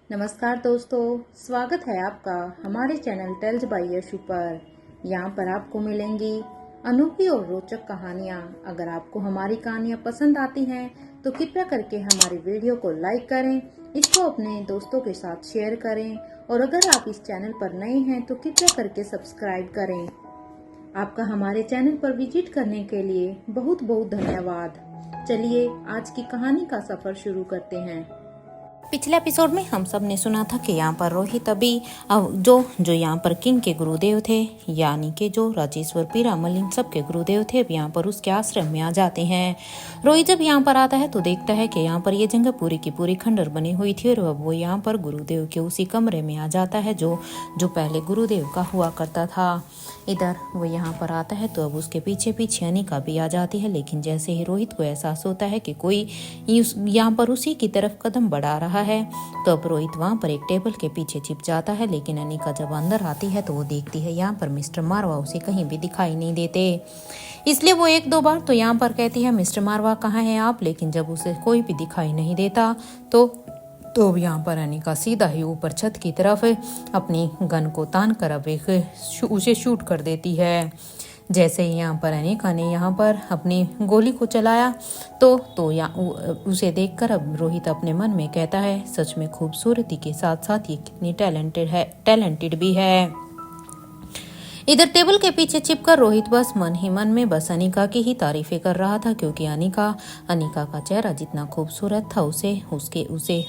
नमस्कार दोस्तों, स्वागत है आपका हमारे चैनल टेल्स बाय यशु पर। यहाँ पर आपको मिलेंगी अनोखी और रोचक कहानियाँ। अगर आपको हमारी कहानियाँ पसंद आती हैं तो कृपया करके हमारी वीडियो को लाइक करें, इसको अपने दोस्तों के साथ शेयर करें और अगर आप इस चैनल पर नए हैं तो कृपया करके सब्सक्राइब करें। आपका हमारे चैनल पर विजिट करने के लिए बहुत बहुत धन्यवाद। चलिए आज की कहानी का सफर शुरू करते हैं। पिछले एपिसोड में हम सब ने सुना था कि यहाँ पर रोहित अभी जो यहाँ पर किंग के गुरुदेव थे, यानी कि जो राजेश्वर पीरामल इन सब के गुरुदेव थे, अब यहाँ पर उसके आश्रम में आ जाते हैं। रोहित जब यहाँ पर आता है तो देखता है कि यहाँ पर ये जगह पूरी की पूरी खंडर बनी हुई थी और अब वो यहाँ पर गुरुदेव के उसी कमरे में आ जाता है जो पहले गुरुदेव का हुआ करता था। इधर वो यहाँ पर आता है तो अब उसके पीछे पीछे अनिका भी आ जाती है, लेकिन जैसे ही रोहित को एहसास होता है कि कोई यहाँ पर उसी की तरफ कदम बढ़ा रहा है तो अब रोहित वहाँ पर एक टेबल के पीछे छिप जाता है। लेकिन अनिका जब अंदर आती है तो वो देखती है यहाँ पर मिस्टर मारवा उसे कहीं भी दिखाई नहीं देते, इसलिए वो एक दो बार तो यहाँ पर कहती है मिस्टर मारवा कहाँ हैं आप, लेकिन जब उसे कोई भी दिखाई नहीं देता तो यहाँ पर अनिका सीधा ही ऊपर छत की तरफ अपनी गन को तान कर अब उसे शूट कर देती है। जैसे ही यहाँ पर अनिका ने यहाँ पर अपनी गोली को चलाया तो उसे देखकर अब रोहित अपने मन में कहता है सच में खूबसूरती के साथ साथ ये कितनी टैलेंटेड भी है। इधर टेबल के पीछे छिपकर रोहित बस मन ही मन में बस अनिका की ही तारीफें कर रहा था, क्योंकि अनिका का चेहरा जितना खूबसूरत था उसे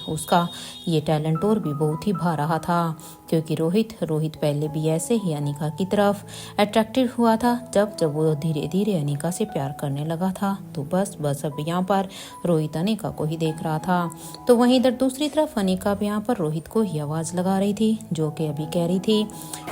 उसका ये टैलेंट और भी बहुत ही भा रहा था। क्योंकि रोहित पहले भी ऐसे ही अनिका की तरफ अट्रैक्टेड हुआ था। जब वो धीरे धीरे अनिका से प्यार करने लगा था तो बस अब यहाँ पर रोहित अनिका को ही देख रहा था। तो वहीं इधर दूसरी तरफ अनिका भी यहाँ पर रोहित को ही आवाज लगा रही थी, जो कि अभी कह रही थी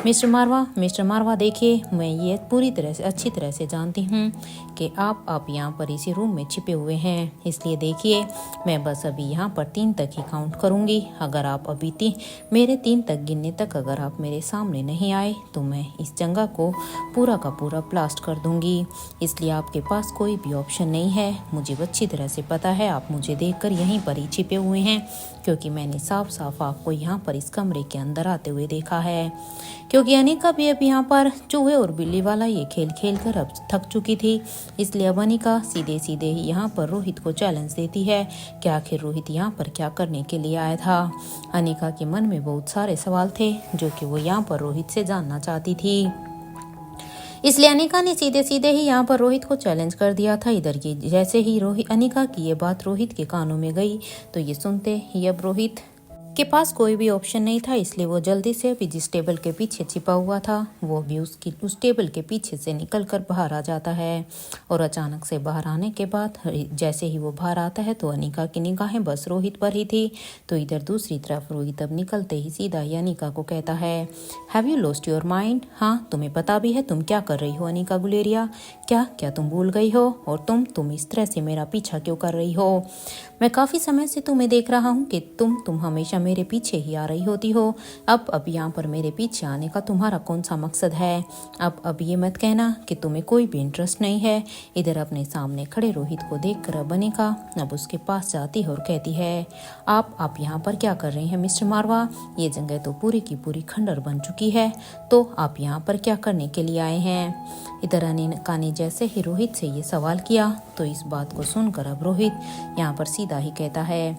मिस्टर मारवा देखिए, मैं ये पूरी तरह से अच्छी तरह से जानती हूँ कि आप यहाँ पर इसी रूम में छिपे हुए हैं, इसलिए देखिए मैं बस अभी यहाँ पर 3 तक ही काउंट करूँगी। अगर आप अभी मेरे 3 तक गिनने तक अगर आप मेरे सामने नहीं आए तो मैं इस जगह को पूरा का पूरा ब्लास्ट कर दूंगी, इसलिए आपके पास कोई भी ऑप्शन नहीं है। मुझे अच्छी तरह से पता है आप मुझे देखकर यहीं पर ही छिपे हुए हैं, क्योंकि मैंने साफ साफ आपको यहाँ पर इस कमरे के अंदर आते हुए देखा है। क्योंकि अनिका भी अब यहाँ पर चूहे और बिल्ली वाला ये खेल खेल कर अब थक चुकी थी, इसलिए अब अनिका सीधे सीधे ही यहाँ पर रोहित को चैलेंज देती है कि आखिर रोहित यहाँ पर क्या करने के लिए आया था। अनिका के मन में बहुत सारे सवाल थे जो कि वो यहाँ पर रोहित से जानना चाहती थी, इसलिए अनिका ने सीधे सीधे ही यहाँ पर रोहित को चैलेंज कर दिया था। इधर ये जैसे ही अनिका की ये बात रोहित के कानों में गई तो ये सुनते ही अब रोहित के पास कोई भी ऑप्शन नहीं था, इसलिए वो जल्दी से अभी जिस टेबल के पीछे छिपा हुआ था वो भी उस टेबल के पीछे से निकलकर बाहर आ जाता है। और अचानक से बाहर आने के बाद जैसे ही वो बाहर आता है तो अनिका की निगाहें बस रोहित पर ही थी। तो इधर दूसरी तरफ रोहित अब निकलते ही सीधा ही अनिका को कहता है have you lost your mind, हाँ तुम्हें पता भी है तुम क्या कर रही हो अनिका गुलेरिया, क्या तुम भूल गई हो, और तुम इस तरह से मेरा पीछा क्यों कर रही हो। मैं काफी समय से तुम्हें देख रहा हूँ कि तुम हमेशा मेरे पीछे ही आ रही होती हो। अब यहाँ पर मेरे पीछे आने का तुम्हारा कौन सा मकसद है। अब ये मत कहना कि तुम्हें कोई भी इंटरेस्ट नहीं है। इधर अपने सामने खड़े रोहित को देखकर अब अनिका अब उसके पास जाती है और कहती है आप यहाँ पर क्या कर रहे हैं मिस्टर मारवा, ये जगह तो पूरी की पूरी खंडर बन चुकी है, तो आप यहाँ पर क्या करने के लिए आए हैं। इधर अनिका ने जैसे ही रोहित से ये सवाल किया तो इस बात को सुनकर अब रोहित यहाँ पर सीधा ही कहता है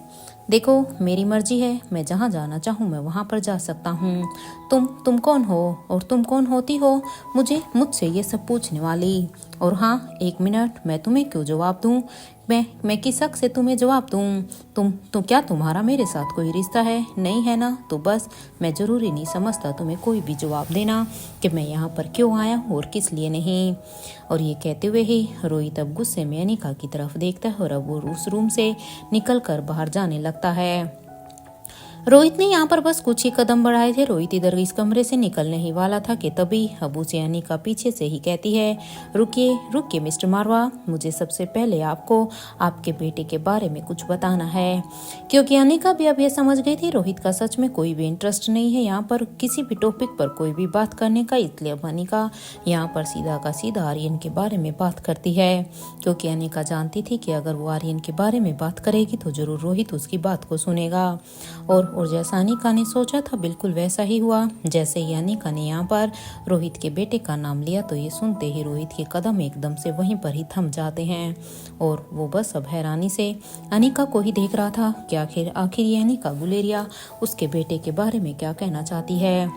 देखो मेरी मर्जी है, मैं जहाँ जाना चाहूँ मैं वहाँ पर जा सकता हूँ। तुम कौन हो और तुम कौन होती हो मुझसे ये सब पूछने वाली, और हाँ 1 मिनट मैं तुम्हें क्यों जवाब दूँ, मैं किस हक से तुम्हें जवाब दूँ। तो क्या तुम्हारा मेरे साथ कोई रिश्ता है, नहीं है ना, तो बस मैं जरूरी नहीं समझता तुम्हें कोई भी जवाब देना कि मैं यहाँ पर क्यों आया हूँ और किस लिए नहीं। और ये कहते हुए ही रोहित अब गुस्से में अनिका की तरफ देखता है और अब वो उस रूम से निकल कर बाहर जाने लगता है। रोहित ने यहाँ पर बस कुछ ही कदम बढ़ाए थे, रोहित इधर इस कमरे से निकलने ही वाला था कि तभी अब उसे अनिका पीछे से ही कहती है रुकिए मिस्टर मारवा, मुझे सबसे पहले आपको आपके बेटे के बारे में कुछ बताना है। क्योंकि अनिका भी अब ये समझ गई थी रोहित का सच में कोई भी इंटरेस्ट नहीं है यहाँ पर किसी भी टॉपिक पर कोई भी बात करने का, इसलिए अब अनिका यहाँ पर सीधा का सीधा आर्यन के बारे में बात करती है। क्योंकि अनिका जानती थी कि अगर वो आर्यन के बारे में बात करेगी तो जरूर रोहित उसकी बात को सुनेगा, और और जैसा अनिका ने सोचा था बिल्कुल वैसा ही हुआ। जैसे ही अनिका ने यहाँ पर रोहित के बेटे का नाम लिया तो ये सुनते ही रोहित के कदम एकदम से वहीं पर ही थम जाते हैं और वो बस अब हैरानी से अनिका को ही देख रहा था कि आखिर ये अनिका गुलेरिया उसके बेटे के बारे में क्या कहना चाहती है,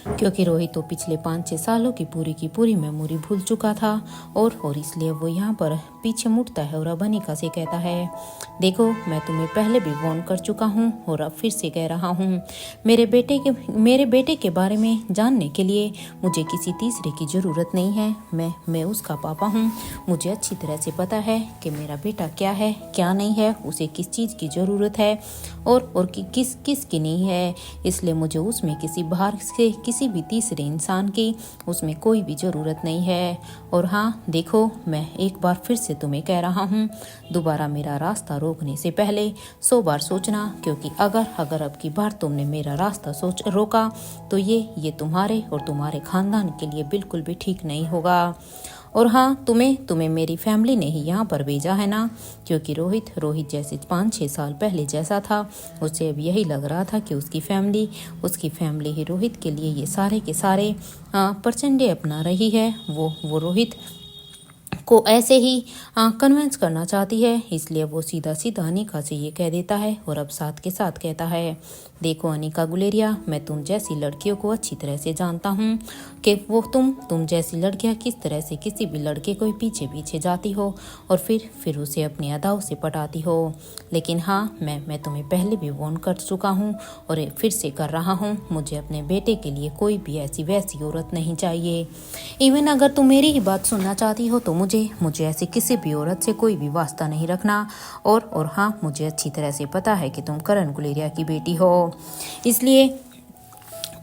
क्योंकि रोहित तो पिछले 5-6 सालों की पूरी मेमोरी भूल चुका था और इसलिए वो यहाँ पर पीछे मुड़ता है और अब अनिका से कहता है, देखो मैं तुम्हें पहले भी वार्न कर चुका हूँ और अब फिर से कह रहा हूँ, मेरे बेटे के बारे में जानने के लिए मुझे किसी तीसरे की ज़रूरत नहीं है। मैं उसका पापा हूँ। मुझे अच्छी तरह से पता है कि मेरा बेटा क्या है क्या नहीं है, उसे किस चीज़ की ज़रूरत है और किस की नहीं है। इसलिए मुझे उसमें किसी बाहर से किसी भी तीसरे इंसान की उसमें कोई भी ज़रूरत नहीं है। और हाँ देखो, मैं एक बार फिर से तुम्हें कह रहा हूँ, दोबारा मेरा रास्ता रोकने से पहले 100 बार सोचना, क्योंकि अगर अब की बार तुमने मेरा रास्ता रोका तो ये तुम्हारे और तुम्हारे खानदान के लिए बिल्कुल भी ठीक नहीं होगा। और हाँ, तुम्हें मेरी फैमिली ने ही यहाँ पर भेजा है ना, क्योंकि रोहित जैसे 5-6 साल पहले जैसा था उसे अब यही लग रहा था कि उसकी फैमिली ही रोहित के लिए ये सारे के सारे प्रचंडे अपना रही है। वो रोहित को ऐसे ही कन्विंस करना चाहती है, इसलिए वो सीधा अनिका से ये कह देता है और अब साथ के साथ कहता है, देखो अनिका गुलेरिया, मैं तुम जैसी लड़कियों को अच्छी तरह से जानता हूँ कि वो तुम जैसी लड़कियाँ किस तरह से किसी भी लड़के को पीछे जाती हो और फिर उसे अपनी अदाओं से पटाती हो। लेकिन हाँ, मैं तुम्हें पहले भी वार्न कर चुका हूँ और फिर से कर रहा हूँ, मुझे अपने बेटे के लिए कोई भी ऐसी वैसी औरत नहीं चाहिए। इवन अगर तुम मेरी ही बात सुनना चाहती हो तो मुझे ऐसी किसी भी औरत से कोई भी वास्ता नहीं रखना। और हाँ, मुझे अच्छी तरह से पता है कि तुम करण गुलेरिया की बेटी हो, इसलिए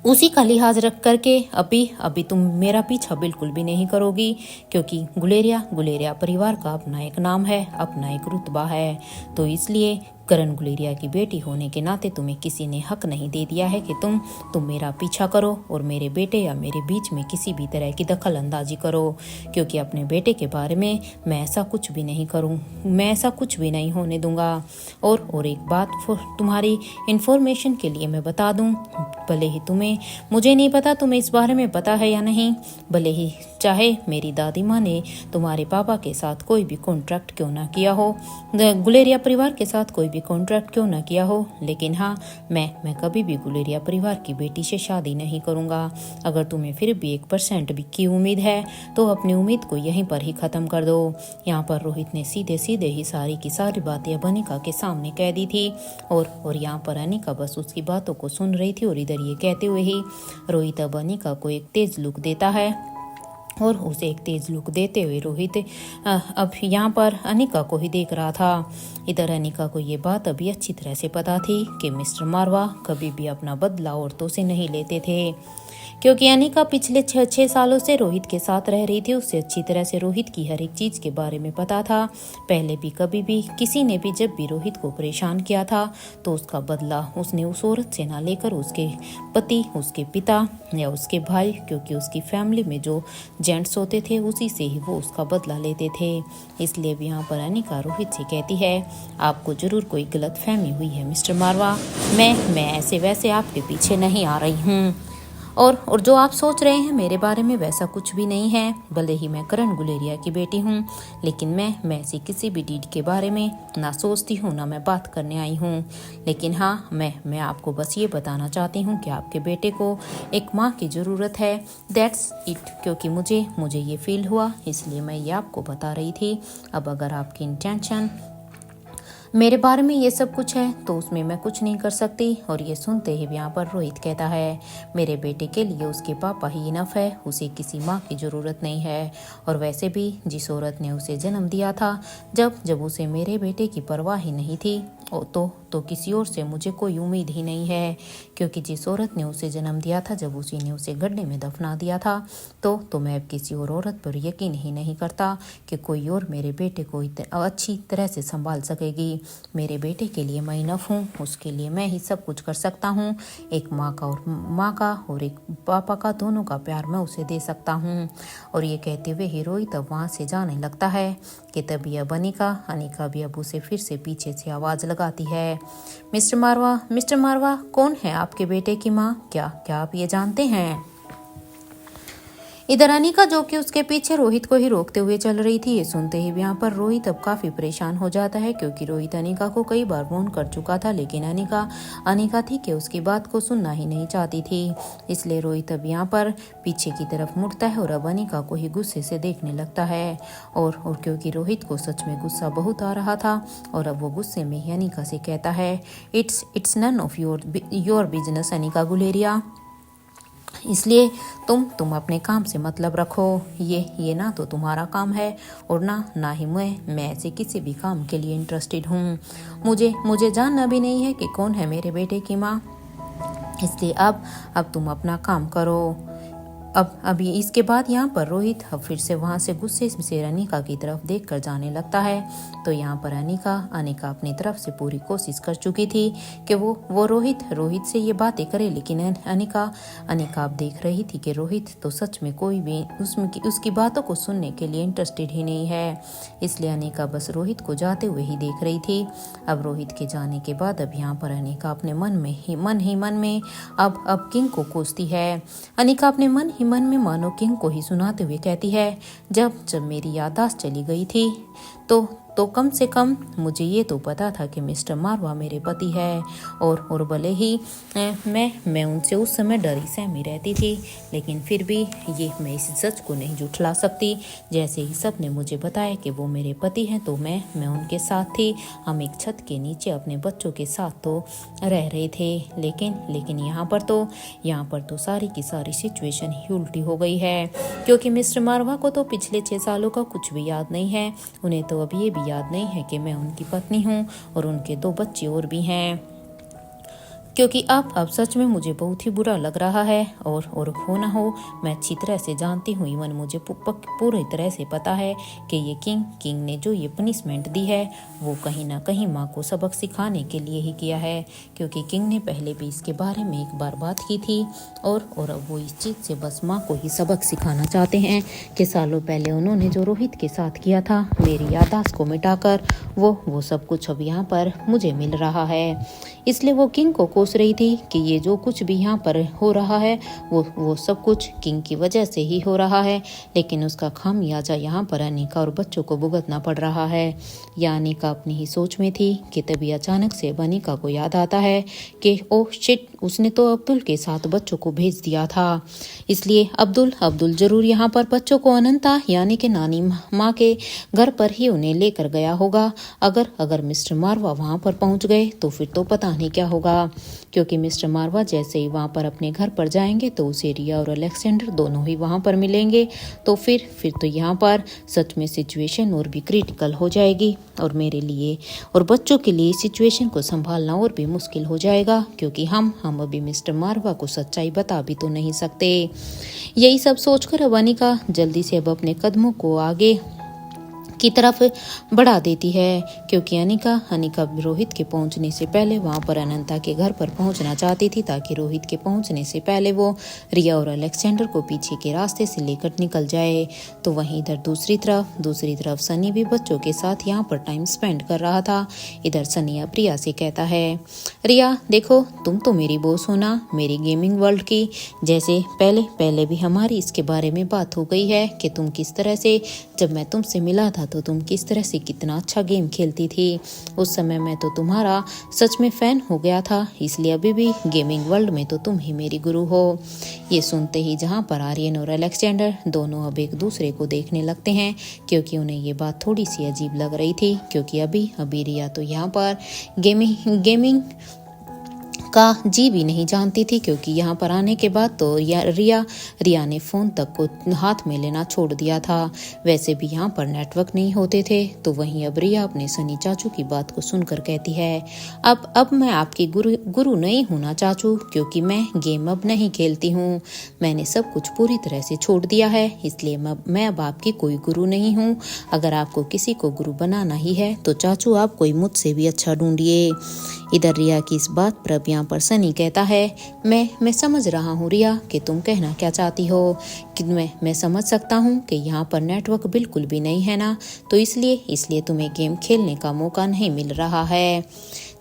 उसी का लिहाज रख करके अभी तुम मेरा पीछा बिल्कुल भी नहीं करोगी, क्योंकि गुलेरिया परिवार का अपना एक नाम है, अपना एक रुतबा है। तो इसलिए करण गुलेरिया की बेटी होने के नाते तुम्हें किसी ने हक नहीं दे दिया है कि तुम मेरा पीछा करो और मेरे बेटे या मेरे बीच में किसी भी तरह की दखल अंदाजी करो, क्योंकि अपने बेटे के बारे में मैं ऐसा कुछ भी नहीं करूं, मैं ऐसा कुछ भी नहीं होने दूंगा। और एक बात तुम्हारी इन्फॉर्मेशन के लिए मैं बता दूं, भले ही मुझे नहीं पता तुम्हें इस बारे में पता है या नहीं, भले ही चाहे मेरी दादी माँ ने तुम्हारे पापा के साथ कोई भी कॉन्ट्रैक्ट क्यों ना किया हो, गुलेरिया परिवार के साथ कोई भी कॉन्ट्रैक्ट क्यों ना किया हो, लेकिन हाँ, मैं कभी भी गुलेरिया परिवार की बेटी से शादी नहीं करूँगा। अगर तुम्हें फिर भी 1% भी की उम्मीद है तो अपनी उम्मीद को यहीं पर ही ख़त्म कर दो। यहाँ पर रोहित ने सीधे ही सारी की सारी बातें अब अनिका के सामने कह दी थी और यहाँ पर अनिका बस उसकी बातों को सुन रही थी। और इधर ये कहते हुए ही रोहित अब अनिका को एक तेज लुक देता है और उसे एक तेज लुक देते हुए रोहित अब यहाँ पर अनिका को ही देख रहा था। इधर अनिका को ये बात अभी अच्छी तरह से पता थी कि मिस्टर मारवा कभी भी अपना बदला औरतों से नहीं लेते थे, क्योंकि अनिका पिछले 6 सालों से रोहित के साथ रह रही थी। उससे अच्छी तरह से रोहित की हर एक चीज़ के बारे में पता था। पहले भी कभी भी किसी ने भी जब भी रोहित को परेशान किया था तो उसका बदला उसने उस औरत से ना लेकर उसके पति, उसके पिता या उसके भाई, क्योंकि उसकी फैमिली में जो जेंट्स होते थे उसी से ही वो उसका बदला लेते थे। इसलिए भी यहाँ पर अनिका रोहित से कहती है, आपको ज़रूर कोई गलत फहमी हुई है मिस्टर मारवा, मैं ऐसे वैसे आपके पीछे नहीं आ रही हूँ और जो आप सोच रहे हैं मेरे बारे में वैसा कुछ भी नहीं है। भले ही मैं करण गुलेरिया की बेटी हूँ, लेकिन मैं ऐसी किसी भी डीड के बारे में ना सोचती हूँ ना मैं बात करने आई हूँ। लेकिन हाँ, मैं आपको बस ये बताना चाहती हूँ कि आपके बेटे को एक माँ की ज़रूरत है, दैट्स इट। क्योंकि मुझे ये फील हुआ, इसलिए मैं ये आपको बता रही थी। अब अगर आपकी इंटेंशन मेरे बारे में ये सब कुछ है तो उसमें मैं कुछ नहीं कर सकती। और ये सुनते ही यहाँ पर रोहित कहता है, मेरे बेटे के लिए उसके पापा ही इनफ है, उसे किसी माँ की ज़रूरत नहीं है। और वैसे भी जिस औरत ने उसे जन्म दिया था, जब उसे मेरे बेटे की परवाह ही नहीं थी, तो किसी और से मुझे कोई उम्मीद ही नहीं है। क्योंकि जिस औरत ने उसे जन्म दिया था, जब उसी ने उसे गड्ढे में दफना दिया था, तो मैं अब किसी और औरत पर यकीन ही नहीं करता कि कोई और मेरे बेटे को अच्छी तरह से संभाल सकेगी। मेरे बेटे के लिए मैं इनफ हूँ, उसके लिए मैं ही सब कुछ कर सकता हूँ। एक माँ का और एक पापा का, दोनों का प्यार मैं उसे दे सकता हूँ। और ये कहते हुए ही रोहित अब वहाँ से जाने लगता है कि तभी अब अनिका भी अब उसे फिर से पीछे से आवाज़ लगा लगाती है। मिस्टर मारवा, कौन है आपके बेटे की माँ? क्या आप ये जानते हैं? इधर अनिका, जो कि उसके पीछे रोहित को ही रोकते हुए चल रही थी, ये सुनते ही यहाँ पर रोहित अब काफी परेशान हो जाता है, क्योंकि रोहित अनिका को कई बार फोन कर चुका था, लेकिन अनिका थी कि उसकी बात को सुनना ही नहीं चाहती थी। इसलिए रोहित अब यहाँ पर पीछे की तरफ मुड़ता है और अब अनिका को ही गुस्से से देखने लगता है। और क्योंकि रोहित को सच में गुस्सा बहुत आ रहा था, और अब वो गुस्से में ही अनिका से कहता है, it's none of your business Anika Guleria, इसलिए तुम अपने काम से मतलब रखो। ये ना तो तुम्हारा काम है, और ना ही मैं ऐसे किसी भी काम के लिए इंटरेस्टेड हूँ। मुझे जानना भी नहीं है कि कौन है मेरे बेटे की माँ, इसलिए अब तुम अपना काम करो। अब इसके बाद यहाँ पर रोहित अब फिर से वहाँ से गुस्से से अनिका की तरफ देख कर जाने लगता है। तो यहाँ पर अनिका अपनी तरफ से पूरी कोशिश कर चुकी थी कि वो रोहित से ये बातें करे, लेकिन अनिका अब देख रही थी कि रोहित तो सच में कोई भी उसकी बातों को सुनने के लिए इंटरेस्टेड ही नहीं है। इसलिए अनिका बस रोहित को जाते हुए ही देख रही थी। अब रोहित के जाने के बाद अब यहाँ पर अनिका अपने मन में अब किंग को कोसती है। अनिका अपने मन में मानो किंग को ही सुनाते हुए कहती है, जब मेरी याददाश्त चली गई थी तो कम से कम मुझे ये तो पता था कि मिस्टर मारवा मेरे पति है, और भले ही मैं उनसे उस समय डरी सहमी रहती थी, लेकिन फिर भी ये मैं इस सच को नहीं झुठला सकती। जैसे ही सबने मुझे बताया कि वो मेरे पति हैं, तो मैं उनके साथ थी। हम एक छत के नीचे अपने बच्चों के साथ तो रह रहे थे, लेकिन यहाँ पर तो सारी की सारी सिचुएशन ही उल्टी हो गई है, क्योंकि मिस्टर मारवा को तो पिछले 6 सालों का कुछ भी याद नहीं है। उन्हें तो अब ये भी याद नहीं है कि मैं उनकी पत्नी हूँ, और उनके 2 बच्चे और भी हैं। क्योंकि अब सच में मुझे बहुत ही बुरा लग रहा है, और हो ना हो मैं अच्छी तरह से जानती हूँ, इवन मुझे पूरी तरह से पता है कि ये किंग ने जो ये पनिशमेंट दी है वो कहीं ना कहीं माँ को सबक सिखाने के लिए ही किया है, क्योंकि किंग ने पहले भी इसके बारे में एक बार बात की थी, और अब वो इस चीज़ से बस माँ को ही सबक सिखाना चाहते हैं कि सालों पहले उन्होंने जो रोहित के साथ किया था, मेरी याददाश्त को मिटाकर वो सब कुछ अब यहाँ पर मुझे मिल रहा है। इसलिए वो किंग को कोस रही थी कि ये जो कुछ भी यहाँ पर हो रहा है वो सब कुछ किंग की वजह से ही हो रहा है, लेकिन उसका खामियाजा यहाँ पर अनिका और बच्चों को भुगतना पड़ रहा है। या अनिका अपनी ही सोच में थी कि तभी अचानक से अनिका को याद आता है कि ओह शिट, उसने तो अब्दुल के साथ बच्चों को भेज दिया था। इसलिए अब्दुल जरूर यहाँ पर बच्चों को अनंता यानी कि नानी माँ के घर पर ही उन्हें लेकर गया होगा। अगर मिस्टर मारवा वहाँ पर पहुँच गए तो फिर तो पता नहीं क्या होगा, क्योंकि मिस्टर मारवा जैसे ही वहाँ पर अपने घर पर जाएंगे तो उसे रिया और अलेक्जेंडर दोनों ही वहाँ पर मिलेंगे। तो फिर तो यहाँ पर सच में सिचुएशन और भी क्रिटिकल हो जाएगी, और मेरे लिए और बच्चों के लिए सिचुएशन को संभालना और भी मुश्किल हो जाएगा, क्योंकि हम अभी मिस्टर मारवा को सच्चाई बता भी तो नहीं सकते। यही सब सोचकर अब अनिका जल्दी से अब अपने कदमों को आगे की तरफ बढ़ा देती है, क्योंकि अनिका रोहित के पहुंचने से पहले वहां पर अनंता के घर पर पहुंचना चाहती थी, ताकि रोहित के पहुंचने से पहले वो रिया और अलेक्जेंडर को पीछे के रास्ते से लेकर निकल जाए। तो वहीं इधर दूसरी तरफ सनी भी बच्चों के साथ यहाँ पर टाइम स्पेंड कर रहा था। इधर सनी प्रिया से कहता है, रिया देखो, तुम तो मेरी बॉस हो ना, मेरी गेमिंग वर्ल्ड की। जैसे पहले भी हमारी इसके बारे में बात हो गई है कि तुम किस तरह से, जब मैं तुमसे मिला था तो तुम किस तरह से कितना अच्छा गेम खेलती थी। उस समय मैं तो तुम्हारा सच में फैन हो गया था, इसलिए अभी भी गेमिंग वर्ल्ड में तो तुम ही मेरी गुरु हो। ये सुनते ही जहाँ पर आर्यन और अलेक्जेंडर दोनों अब एक दूसरे को देखने लगते हैं, क्योंकि उन्हें ये बात थोड़ी सी अजीब लग रही थी, क्योंकि अभी रिया तो यहाँ पर गेमिंग का जी भी नहीं जानती थी, क्योंकि यहाँ पर आने के बाद तो रिया ने फ़ोन तक को हाथ में लेना छोड़ दिया था। वैसे भी यहाँ पर नेटवर्क नहीं होते थे। तो वहीं अब रिया अपने सनी चाचू की बात को सुनकर कहती है, अब मैं आपकी गुरु नहीं हूँ ना चाचू, क्योंकि मैं गेम अब नहीं खेलती हूँ। मैंने सब कुछ पूरी तरह से छोड़ दिया है, इसलिए मैं अब आपकी कोई गुरु नहीं हूँ। अगर आपको किसी को गुरु बनाना ही है तो चाचू आप कोई मुझसे भी अच्छा ढूंढिए। इधर रिया की इस बात पर अब यहाँ पर सनी कहता है, मैं समझ रहा हूँ रिया कि तुम कहना क्या चाहती हो, कि मैं समझ सकता हूँ कि यहाँ पर नेटवर्क बिल्कुल भी नहीं है ना, तो इसलिए तुम्हें गेम खेलने का मौका नहीं मिल रहा है।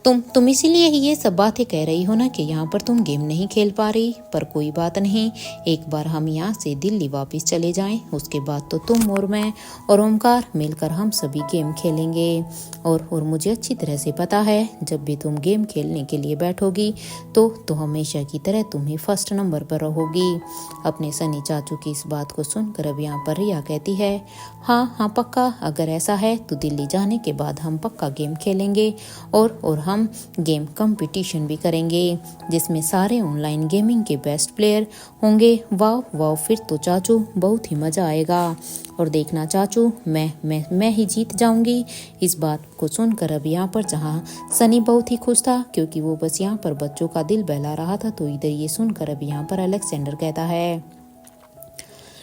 तुम इसीलिए ही ये सब बातें कह रही हो ना कि यहाँ पर तुम गेम नहीं खेल पा रही। पर कोई बात नहीं, एक बार हम यहाँ से दिल्ली वापस चले जाएं, उसके बाद तो तुम और मैं और ओमकार मिलकर हम सभी गेम खेलेंगे। और मुझे अच्छी तरह से पता है, जब भी तुम गेम खेलने के लिए बैठोगी तो हमेशा की तरह तुम ही फर्स्ट नंबर पर रहोगी। अपने सनी चाचू की इस बात को सुनकर अब यहाँ पर रिया कहती है, हाँ हाँ पक्का, अगर ऐसा है तो दिल्ली जाने के बाद हम पक्का गेम खेलेंगे और हम गेम कंपटीशन भी करेंगे जिसमें सारे ऑनलाइन गेमिंग के बेस्ट प्लेयर होंगे। वाह वाह, फिर तो चाचू बहुत ही मज़ा आएगा। और देखना चाचू, मैं ही जीत जाऊंगी। इस बात को सुनकर अब यहाँ पर जहाँ सनी बहुत ही खुश था, क्योंकि वो बस यहाँ पर बच्चों का दिल बहला रहा था, तो इधर ये सुनकर अब यहाँ पर अलेक्जेंडर कहता है,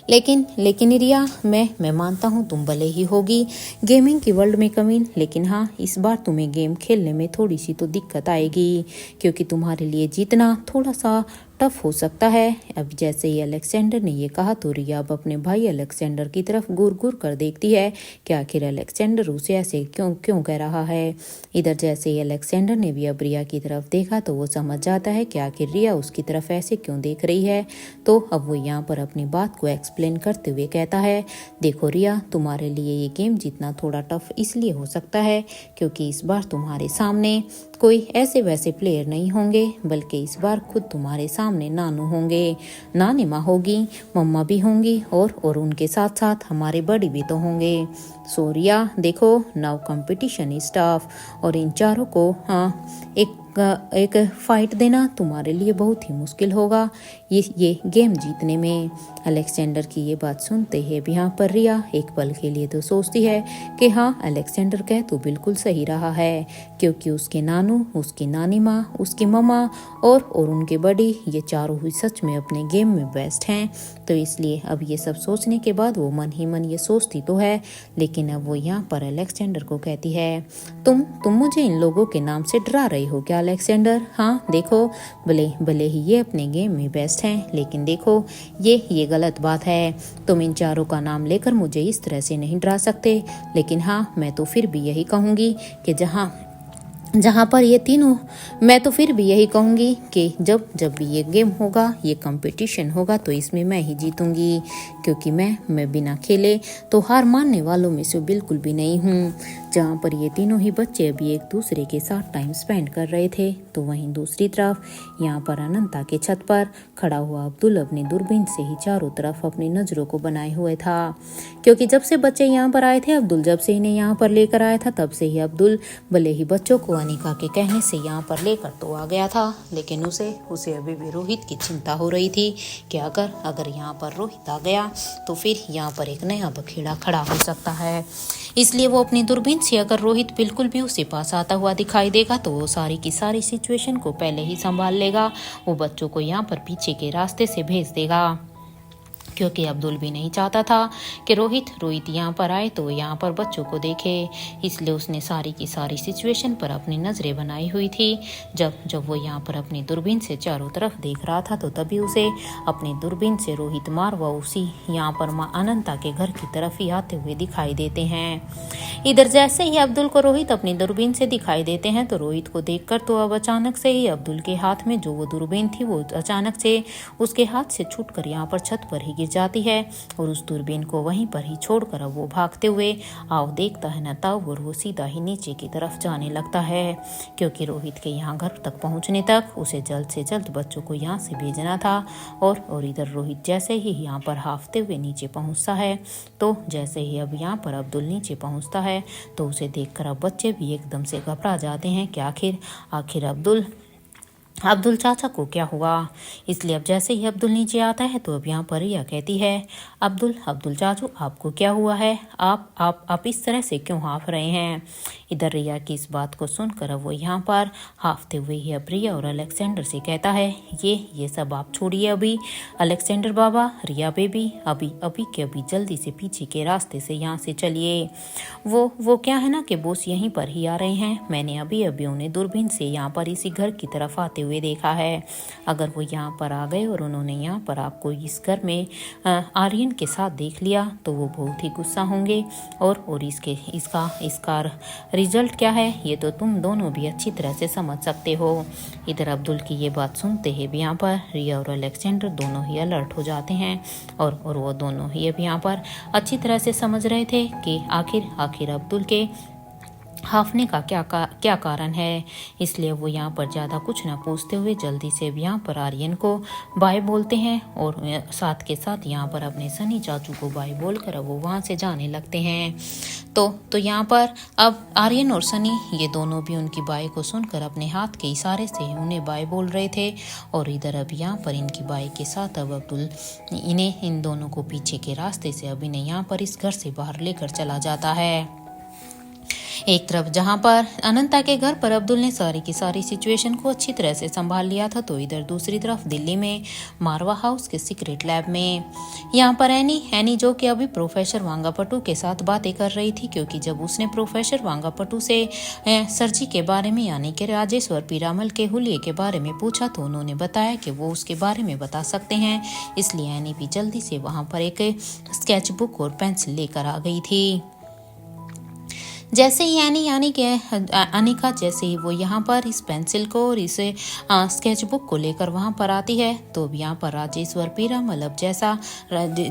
लेकिन रिया, मैं मानता हूँ तुम भले ही होगी गेमिंग की वर्ल्ड में कमीन, लेकिन हाँ, इस बार तुम्हें गेम खेलने में थोड़ी सी तो दिक्कत आएगी, क्योंकि तुम्हारे लिए जीतना थोड़ा सा टफ हो सकता है। अब जैसे ही अलेक्जेंडर ने ये कहा तो रिया अब अपने भाई अलेक्जेंडर की तरफ घूर घूर कर देखती है कि आखिर अलेक्जेंडर उसे ऐसे क्यों कह रहा है। इधर जैसे ही अलेक्जेंडर ने भी अब रिया की तरफ देखा तो वो समझ जाता है कि आखिर रिया उसकी तरफ ऐसे क्यों देख रही है। तो अब वो यहाँ पर अपनी बात को एक्सप्लेन करते हुए कहता है, देखो रिया, तुम्हारे लिए ये गेम जीतना थोड़ा टफ इसलिए हो सकता है क्योंकि इस बार तुम्हारे सामने कोई ऐसे वैसे प्लेयर नहीं होंगे, बल्कि इस बार खुद तुम्हारे सामने नानू होंगे, नानी माँ होगी, मम्मा भी होंगी और उनके साथ साथ हमारे बड़ी भी तो होंगे। सो रिया देखो, नाउ कंपटीशन इज टफ, और इन चारों को एक फाइट देना तुम्हारे लिए बहुत ही मुश्किल होगा ये गेम जीतने में। अलेक्जेंडर की ये बात सुनते ही यहाँ पर रिया एक पल के लिए तो सोचती है कि हाँ, अलेक्जेंडर कह तो बिल्कुल सही रहा है, क्योंकि उसके नानू, उसकी नानी माँ, उसकी मम्मा और उनके बड़ी, ये चारों ही सच में अपने गेम में बेस्ट हैं। तो इसलिए अब ये सब सोचने के बाद वो मन ही मन ये सोचती तो है, लेकिन अब वो यहाँ पर अलेक्जेंडर को कहती है, तुम मुझे इन लोगों के नाम से डरा रही हो क्या अलेक्जेंडर? हाँ देखो, भले ही ये अपने गेम में बेस्ट हैं, लेकिन देखो ये गलत बात है। तुम इन चारों का नाम लेकर मुझे इस तरह से नहीं डरा सकते। लेकिन हाँ, मैं तो फिर भी यही कहूँगी कि जहाँ पर ये तीनों, मैं तो फिर भी यही कहूँगी कि जब भी ये गेम होगा, ये कंपटीशन होगा, तो इसमें मैं ही जीतूंगी, क्योंकि मैं बिना खेले तो हार मानने वालों में से बिल्कुल भी नहीं हूँ। जहाँ पर ये तीनों ही बच्चे अभी एक दूसरे के साथ टाइम स्पेंड कर रहे थे, तो वहीं दूसरी तरफ यहाँ पर अनंता के छत पर खड़ा हुआ अब्दुल अपनी दूरबीन से ही चारों तरफ अपनी नज़रों को बनाए हुए था, क्योंकि जब से बच्चे यहाँ पर आए थे, अब्दुल जब से इन्हें यहाँ पर लेकर आया था, तब से ही अब्दुल भले ही बच्चों को अनिका के कहने से यहाँ पर लेकर तो आ गया था, लेकिन उसे अभी भी रोहित की चिंता हो रही थी कि अगर यहाँ पर रोहित आ गया तो फिर यहाँ पर एक नया बखेड़ा खड़ा हो सकता है। इसलिए वो अपनी दूरबीन से अगर रोहित बिल्कुल भी उसके पास आता हुआ दिखाई देगा तो वो सारी की सारी सिचुएशन को पहले ही संभाल लेगा। वो बच्चों को यहाँ पर पीछे के रास्ते से भेज देगा, क्योंकि अब्दुल भी नहीं चाहता था कि रोहित यहाँ पर आए तो यहाँ पर बच्चों को देखे। इसलिए उसने सारी की सारी सिचुएशन पर अपनी नज़रें बनाई हुई थी। जब वो यहाँ पर अपनी दूरबीन से चारों तरफ देख रहा था, तो तभी उसे अपनी दूरबीन से रोहित मारवा उसी यहाँ पर माँ अनंता के घर की तरफ ही आते हुए दिखाई देते हैं। इधर जैसे ही अब्दुल को रोहित अपनी दूरबीन से दिखाई देते हैं, तो रोहित को देखकर तो अब अचानक से ही अब्दुल के हाथ में जो वो दूरबीन थी, वो अचानक से उसके हाथ से छूटकर यहाँ पर छत पर ही जाती है, और उस दूरबीन को वहीं पर ही छोड़कर अब वो भागते हुए आओ देखता है न ताऊ, और वो सीधा ही नीचे की तरफ जाने लगता है, क्योंकि रोहित के यहाँ घर तक पहुँचने तक उसे जल्द से जल्द बच्चों को यहाँ से भेजना था। और इधर रोहित जैसे ही यहाँ पर हाफते हुए नीचे पहुँचता है, तो जैसे ही अब यहाँ पर अब्दुल नीचे पहुँचता है, तो उसे देखकर अब बच्चे भी एकदम से घबरा जाते हैं कि आखिर अब्दुल चाचा को क्या हुआ। इसलिए अब जैसे ही अब्दुल नीचे आता है, तो अब यहाँ पर रिया कहती है, अब्दुल चाचू आपको क्या हुआ है? आप इस तरह से क्यों हाफ रहे हैं? इधर रिया की इस बात को सुनकर अब वो यहाँ पर हाफते हुए ही अब रिया और अलेक्जेंडर से कहता है, ये सब आप छोड़िए अभी अलेक्जेंडर बाबा, रिया बेबी, अभी जल्दी से पीछे के रास्ते से यहाँ से चलिए। वो क्या है ना कि बोस यहीं पर ही आ रहे हैं। मैंने अभी उन्हें दूरबीन से यहाँ पर इसी घर की तरफ आते हुए देखा है। अगर वो यहाँ पर आ गए और उन्होंने यहाँ पर आपको इस घर में आर्यन के साथ देख लिया तो वो बहुत ही गुस्सा होंगे और इसका रिजल्ट क्या है ये तो तुम दोनों भी अच्छी तरह से समझ सकते हो। इधर अब्दुल की ये बात सुनते ही भी यहाँ पर रिया और अलेक्जेंडर दोनों ही अलर्ट हो जाते हैं और वो दोनों ही अब यहाँ पर अच्छी तरह से समझ रहे थे कि आखिर अब्दुल के हाफने का क्या कारण है। इसलिए वो यहाँ पर ज़्यादा कुछ ना पूछते हुए जल्दी से यहाँ पर आर्यन को बाय बोलते हैं और साथ के साथ यहाँ पर अपने सनी चाचू को बाय बोलकर अब वो वहाँ से जाने लगते हैं। तो यहाँ पर अब आर्यन और सनी ये दोनों भी उनकी बाय को सुनकर अपने हाथ के इशारे से उन्हें बाय बोल रहे थे और इधर अब यहाँ पर इनकी बाय के साथ अब अब्दुल इन दोनों को पीछे के रास्ते से अब इन्हें यहाँ पर इस घर से बाहर लेकर चला जाता है। एक तरफ जहां पर अनंता के घर पर अब्दुल ने सारी की सारी सिचुएशन को अच्छी तरह से संभाल लिया था तो इधर दूसरी तरफ दिल्ली में मारवा हाउस के सीक्रेट लैब में यहाँ पर एनी जो कि अभी प्रोफेसर वांगापटू के साथ बातें कर रही थी, क्योंकि जब उसने प्रोफेसर वांगापटू से सरजी के बारे में यानी कि राजेश्वर पीरामल के हुलिये के बारे में पूछा तो उन्होंने बताया कि वो उसके बारे में बता सकते हैं। इसलिए एनी भी जल्दी से वहां पर एक स्केच बुक और पेंसिल लेकर आ गई थी। जैसे ही यानी कि अनिका जैसे ही वो यहाँ पर इस पेंसिल को और इस स्केच बुक को लेकर वहाँ पर आती है तो यहाँ पर राजेश्वर पीरामल अब जैसा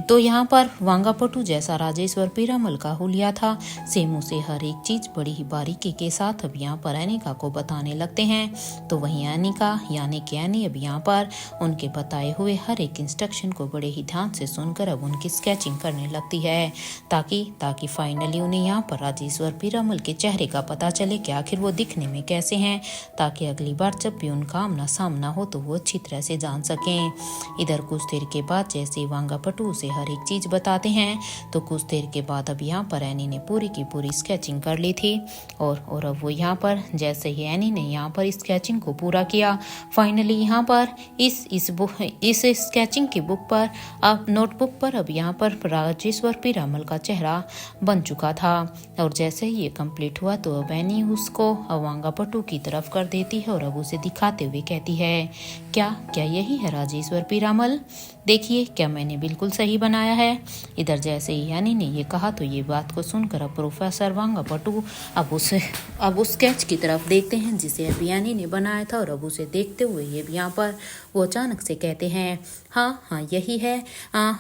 तो यहाँ पर वांगापटू जैसा राजेश्वर पीरामल का हुलिया था सेम उसे हर एक चीज बड़ी ही बारीकी के साथ अब यहाँ पर अनिका को बताने लगते हैं। तो वहीं अनिका यानी कि एनी अब यहाँ पर उनके बताए हुए हर एक इंस्ट्रक्शन को बड़े ही ध्यान से सुनकर अब उनकी स्केचिंग करने लगती है ताकि फाइनली उन्हें यहाँ पर राजेश्वर पीरामल के चेहरे का पता चले कि आखिर वो दिखने में कैसे हैं, ताकि अगली बार जब भी उनका आमना सामना हो तो वो अच्छी तरह से जान सकें। इधर कुछ देर के बाद जैसे वांगापटू उसे हर एक चीज बताते हैं तो कुछ देर के बाद अब यहाँ पर एनी ने पूरी की पूरी स्केचिंग कर ली थी और अब वो यहाँ पर जैसे ही एनी ने यहाँ पर स्केचिंग को पूरा किया फाइनली यहाँ पर इस स्केचिंग की बुक पर अब नोटबुक पर अब यहाँ पर राजेश्वर पीरामल का चेहरा बन चुका था और जैसे ही ये कंप्लीट हुआ तो अब एनी उसको वांगापटू की तरफ कर देती है और अब उसे दिखाते हुए कहती है क्या यही है राजेश्वर पीरामल, देखिए क्या मैंने बिल्कुल सही बनाया है। इधर जैसे ही यानी ने ये कहा तो ये बात को सुनकर अब प्रोफेसर वांगापटू अब उस स्केच की तरफ देखते हैं जिसे अब यानी ने बनाया था और अब उसे देखते हुए ये यहाँ पर वो अचानक से कहते हैं हाँ यही है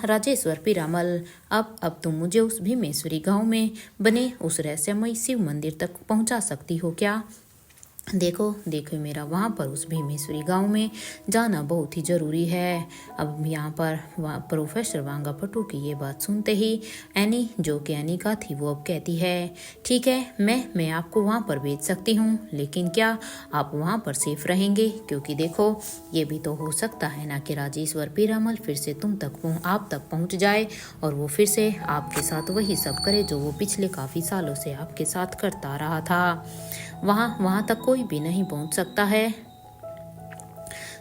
राजेश्वर पीरामल। अब तुम मुझे उस भीमेश्वरी गांव में बने उस रहस्यमय शिव मंदिर तक पहुंचा सकती हो क्या। देखो मेरा वहाँ पर उस भीमेश्वरी गांव में जाना बहुत ही ज़रूरी है। अब यहाँ पर प्रोफेसर वांगापटू की ये बात सुनते ही एनी जो कि अनिका थी वो अब कहती है ठीक है मैं आपको वहाँ पर भेज सकती हूँ, लेकिन क्या आप वहाँ पर सेफ रहेंगे, क्योंकि देखो ये भी तो हो सकता है ना कि राजेश्वर पीरामल फिर से आप तक पहुँच जाए और वो फिर से आपके साथ वही सब करे जो वो पिछले काफ़ी सालों से आपके साथ करता रहा था। वहाँ तक कोई भी नहीं पहुंच सकता है।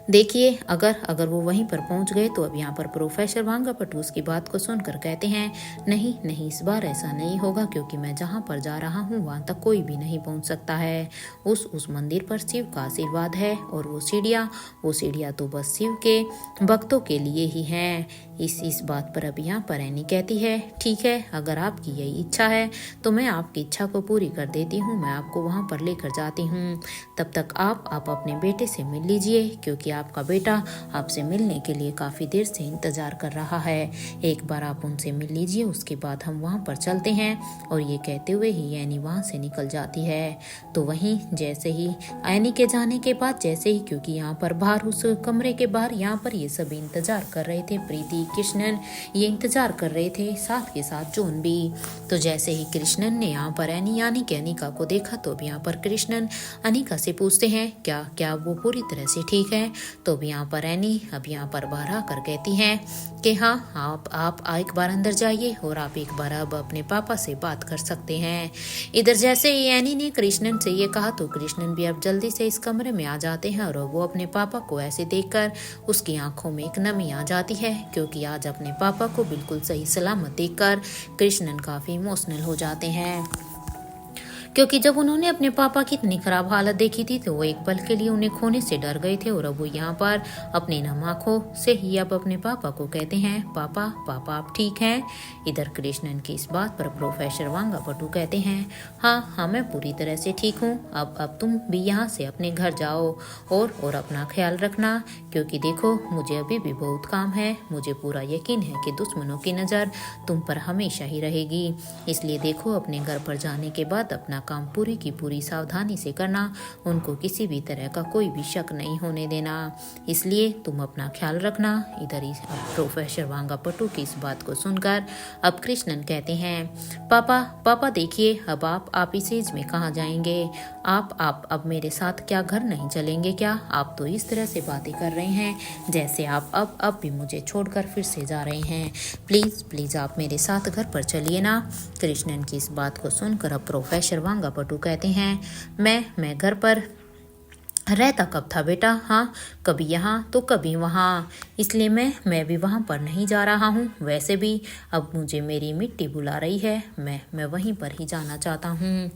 देखिए अगर वो वहीं पर पहुंच गए तो अब यहाँ पर प्रोफेसर वांगापटू उसकी बात को सुनकर कहते हैं नहीं इस बार ऐसा नहीं होगा, क्योंकि मैं जहाँ पर जा रहा हूँ वहाँ तक कोई भी नहीं पहुँच सकता है। उस मंदिर पर शिव का आशीर्वाद है और वो सीढ़ियाँ तो बस शिव के भक्तों के लिए ही हैं। इस बात पर अब यहाँ पर एनी कहती है ठीक है अगर आपकी यही इच्छा है तो मैं आपकी इच्छा को पूरी कर देती हूँ, मैं आपको वहाँ पर लेकर जाती हूँ। तब तक आप अपने बेटे से मिल लीजिए, क्योंकि आपका बेटा आपसे मिलने के लिए काफ़ी देर से इंतज़ार कर रहा है। एक बार आप उनसे मिल लीजिए, उसके बाद हम वहाँ पर चलते हैं। और ये कहते हुए ही एनी वहाँ से निकल जाती है। तो वहीं जैसे ही एनी के जाने के बाद क्योंकि यहाँ पर बाहर उस कमरे के बाहर यहाँ पर ये सभी इंतज़ार कर रहे थे, प्रीति कृष्णन ये इंतजार कर रहे थे, साथ के साथ जॉन भी। तो जैसे ही कृष्णन ने यहाँ पर एनी यानी कि अनिका को देखा तो अब यहाँ पर कृष्णन अनिका से पूछते हैं क्या वो पूरी तरह से ठीक है। तो अब यहाँ पर एनी अब यहाँ पर बाहर आकर कहती हैं कि हाँ आप एक बार अंदर जाइए और आप एक बार अब अपने पापा से बात कर सकते हैं। इधर जैसे ही एनी ने कृष्णन से ये कहा तो कृष्णन भी अब जल्दी से इस कमरे में आ जाते हैं और वो अपने पापा को ऐसे देखकर उसकी आंखों में एक नमी आ जाती है, क्योंकि आज अपने पापा को बिल्कुल सही सलामत देखकर कृष्णन काफी इमोशनल हो जाते हैं। क्योंकि जब उन्होंने अपने पापा की इतनी खराब हालत देखी थी तो वो एक पल के लिए उन्हें खोने से डर गए थे। और अब वो यहाँ पर अपनी नम आंखों से ही अब अपने पापा को कहते हैं, पापा पापा आप ठीक हैं। इधर कृष्णन की इस बात पर प्रोफेसर वांगापटू कहते हैं, हाँ मैं पूरी तरह से ठीक हूँ। अब तुम भी यहाँ से अपने घर जाओ और अपना ख्याल रखना, क्योंकि देखो मुझे अभी भी बहुत काम है। मुझे पूरा यकीन है कि दुश्मनों की नज़र तुम पर हमेशा ही रहेगी, इसलिए देखो अपने घर पर जाने के बाद अपना काम पूरी की पूरी सावधानी से करना, उनको किसी भी तरह का कोई भी शक नहीं होने देना, इसलिए तुम अपना ख्याल रखना। इधर ही प्रोफेसर वांगापटू की इस बात को सुनकर अब कृष्णन कहते हैं, पापा देखिए अब आप इस एज में कहाँ जाएंगे। आप अब मेरे साथ क्या घर नहीं चलेंगे क्या? आप तो इस तरह से बातें कर रहे हैं जैसे आप अब भी मुझे छोड़कर फिर से जा रहे हैं। प्लीज़ आप मेरे साथ घर पर चलिए ना। कृष्णन की इस बात को सुनकर अब प्रोफेसर वांगापटू कहते हैं, मैं घर पर रहता कब था बेटा? हाँ, कभी यहाँ तो कभी वहाँ, इसलिए मैं भी वहाँ पर नहीं जा रहा हूँ। वैसे भी अब मुझे मेरी मिट्टी बुला रही है, मैं वहीं पर ही जाना चाहता हूँ।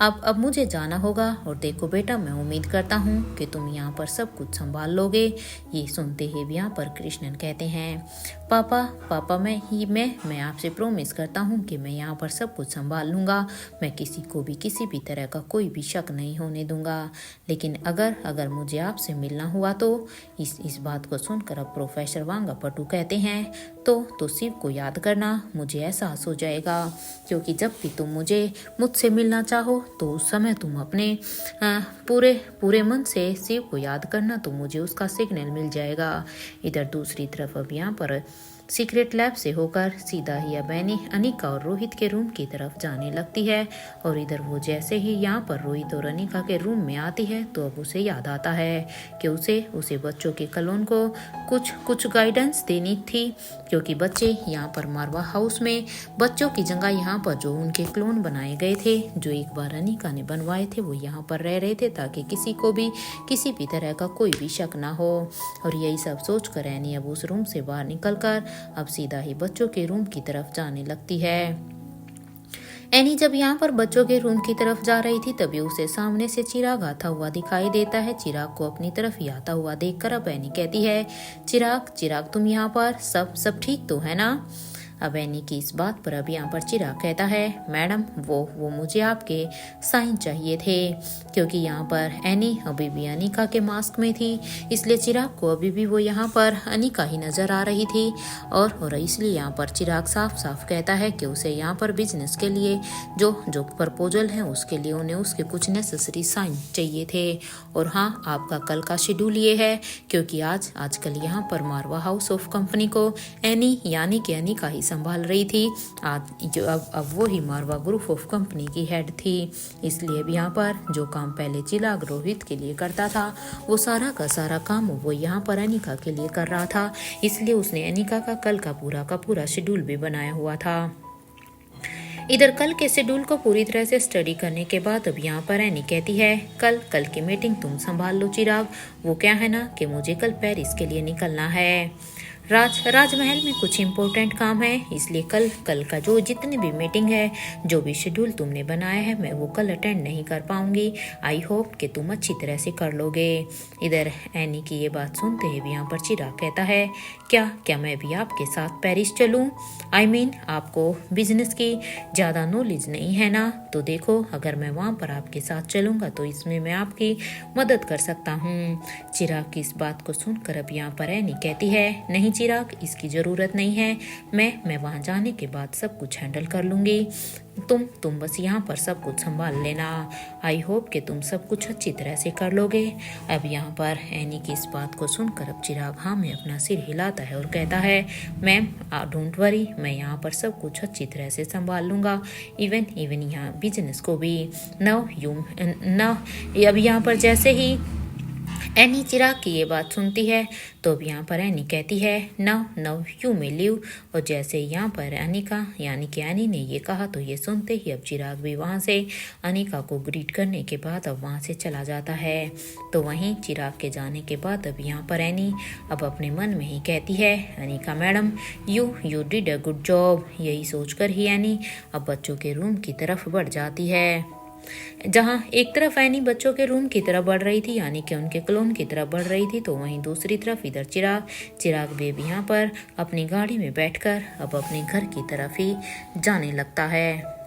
अब मुझे जाना होगा। और देखो बेटा, मैं उम्मीद करता हूँ कि तुम यहाँ पर सब कुछ संभाल लोगे। ये सुनते ही यहाँ पर कृष्णन कहते हैं, पापा मैं आपसे प्रॉमिस करता हूँ कि मैं यहाँ पर सब कुछ संभाल लूँगा। मैं किसी को भी किसी भी तरह का कोई भी शक नहीं होने दूंगा। लेकिन अगर मुझे आपसे मिलना हुआ तो इस बात को सुनकर अब प्रोफेसर वांगापटू कहते हैं, तो शिव को याद करना, मुझे एहसास हो जाएगा, क्योंकि जब भी तुम मुझसे मिलना चाहो तो उस समय तुम अपने पूरे मन से शिव को याद करना, तो मुझे उसका सिग्नल मिल जाएगा। इधर दूसरी तरफ अब यहाँ पर सीक्रेट लैब से होकर सीधा ही अब अनिका और रोहित के रूम की तरफ जाने लगती है। और इधर वो जैसे ही यहाँ पर रोहित और अनिका के रूम में आती है तो अब उसे याद आता है कि उसे बच्चों के क्लोन को कुछ गाइडेंस देनी थी, क्योंकि बच्चे यहाँ पर मारवा हाउस में बच्चों की जगह यहाँ पर जो उनके क्लोन बनाए गए थे, जो एक बार अनिका ने बनवाए थे, वो यहाँ पर रह रहे थे ताकि किसी को भी किसी भी तरह का कोई भी शक ना हो। और यही सब सोचकर एनी अब उस रूम से बाहर निकलकर अब सीधा ही बच्चों के रूम की तरफ जाने लगती है। एनी जब यहाँ पर बच्चों के रूम की तरफ जा रही थी तभी उसे सामने से चिराग आता हुआ दिखाई देता है। चिराग को अपनी तरफ ही आता हुआ देखकर अब एनी कहती है, चिराग तुम यहाँ पर सब ठीक तो है ना? अब एनी की इस बात पर अब यहाँ पर चिराग कहता है, मैडम वो मुझे आपके साइन चाहिए थे, क्योंकि यहाँ पर एनी अभी भी अनिका के मास्क में थी, इसलिए चिराग को अभी भी वो यहाँ पर अनिका ही नज़र आ रही थी। और इसलिए यहाँ पर चिराग साफ कहता है कि उसे यहाँ पर बिजनेस के लिए जो प्रपोजल है उसके लिए उन्हें उसके कुछ नेसेसरी साइन चाहिए थे। और हाँ, आपका कल का शेड्यूल ये है, क्योंकि आजकल यहाँ पर मारवा हाउस ऑफ कंपनी को एनी यानी कि अनिका ही संभाल रही थी। जो अब वो ही मारवा ग्रुप ऑफ कंपनी की हेड थी, इसलिए अब यहाँ पर जो काम पहले चिराग रोहित के लिए करता था वो सारा का सारा काम वो यहाँ पर अनिका के लिए कर रहा था, इसलिए उसने अनिका का कल का पूरा शेड्यूल भी बनाया हुआ था। इधर कल के शेड्यूल को पूरी तरह से स्टडी करने के बाद अब यहाँ पर एनी कहती है, कल की मीटिंग तुम संभाल लो चिराग। वो क्या है ना कि मुझे कल पेरिस के लिए निकलना है। राजमहल में कुछ इम्पोर्टेंट काम है, इसलिए कल का जो जितनी भी मीटिंग है, जो भी शेड्यूल तुमने बनाया है, मैं वो कल अटेंड नहीं कर पाऊंगी। आई होप कि तुम अच्छी तरह से कर लोगे। इधर एनी की ये बात सुनते ही यहाँ पर चिराग कहता है, क्या मैं भी आपके साथ पेरिस चलूं? I mean, आपको बिजनेस की ज़्यादा नॉलेज नहीं है ना? तो देखो, अगर मैं वहाँ पर आपके साथ चलूँगा तो इसमें मैं आपकी मदद कर सकता हूँ। चिराग की इस बात को सुनकर अब यहाँ पर एनी कहती है, नहीं चिराग, इसकी ज़रूरत नहीं है, मैं वहाँ जाने के बाद सब कुछ हैंडल कर लूँगी। तुम बस यहाँ पर सब कुछ संभाल लेना। आई होप कि तुम सब कुछ अच्छी तरह से कर लोगे। अब यहाँ पर एनी की इस बात को सुनकर अब चिराग हाँ में अपना सिर हिलाता है और कहता है, मैम डोंट वरी, मैं यहाँ पर सब कुछ अच्छी तरह से संभाल लूँगा, इवन यहाँ बिजनेस को भी। अब यहाँ पर जैसे ही एनी चिराग की ये बात सुनती है तो अब यहाँ पर एनी कहती है, नाउ यू मे लीव। और जैसे यहाँ पर अनिका यानी कि एनी ने ये कहा तो ये सुनते ही अब चिराग भी वहाँ से अनिका को ग्रीट करने के बाद अब वहाँ से चला जाता है। तो वहीं चिराग के जाने के बाद अब यहाँ पर एनी अब अपने मन में ही कहती है, Anika madam you did a good job. यही सोचकर ही एनी अब बच्चों के रूम की तरफ बढ़ जाती है। जहां एक तरफ एनी बच्चों के रूम की तरफ बढ़ रही थी, यानी कि उनके क्लोन की तरफ बढ़ रही थी, तो वहीं दूसरी तरफ इधर चिराग भी यहाँ पर अपनी गाड़ी में बैठकर अब अपने घर की तरफ ही जाने लगता है।